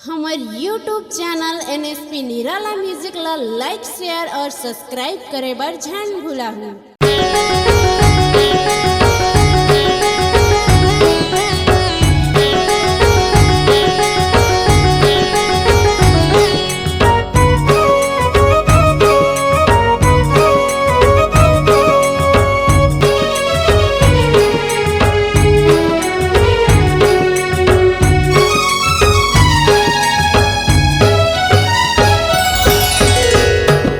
हमार YouTube channel NSP निराला music ला लाइक शेयर और सब्सक्राइब करे बर झन भुलाहू।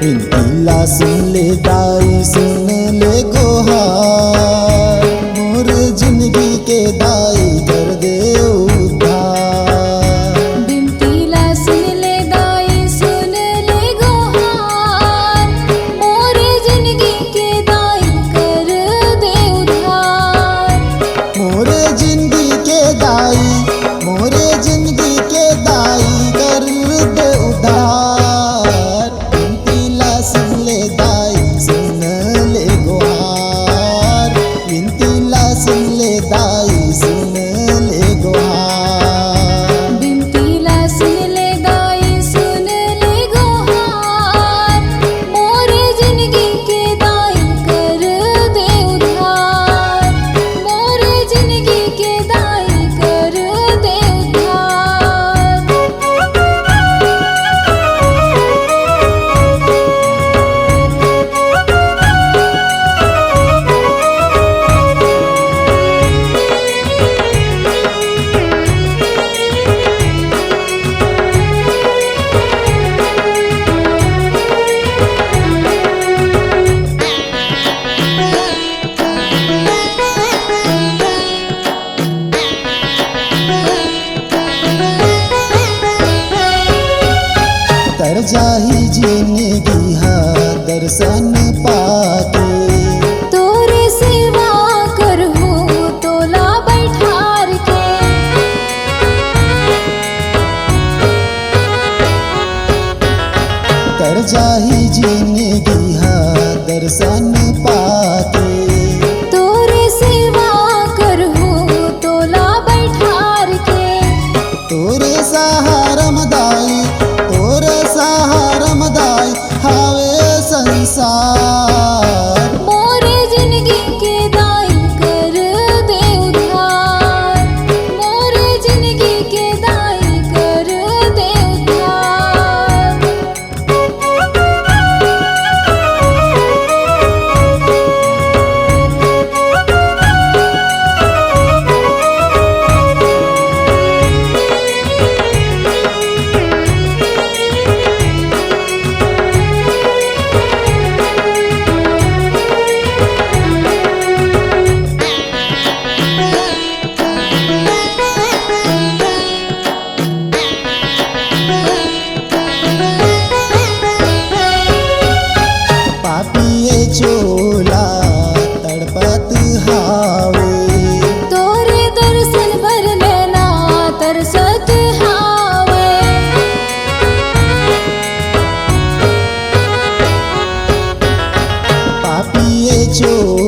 विनतीला सुन ले दाई सुन ले गोहार, मोर जिंदगी के दाई कर दे उद्धार। विनतीला सुन ले दाई सुन ले गोहार, मोर जिंदगी के दाई कर दे उद्धार। मोरे जिंदगी के दाई, मोरे जिंदगी के दाई कर दे उद्धार। विनतीला सुन ले दाई सुन ले गोहार, विनतीला सुन ले दाई सुन ले गोहार। विनतीला सुन ले दाई सुन ले गोहार, मोर जिंदगी के दाई कर दे उद्धार। मोर जिंदगी के दाई कर दे उद्धार। तर जाही जिंदगी हा दर्शन पाके, तोरे सेवा करहु तोला बैठार के। तर जाही जिंदगी हा दर्शन पाके। तोरे सेवा करहु तोला बैठार के। तोरे सहारम दाई, तोरे सहारम दाई हावे संसार। मोरे जिंदगी के दाई कर दे उद्धार। मोरे जिंदगी के दाई कर दे उद्धार। पापिये चोला तड़पत हावे, तोरे दर्शन भर लेना तरसत हावे। पापिये चोला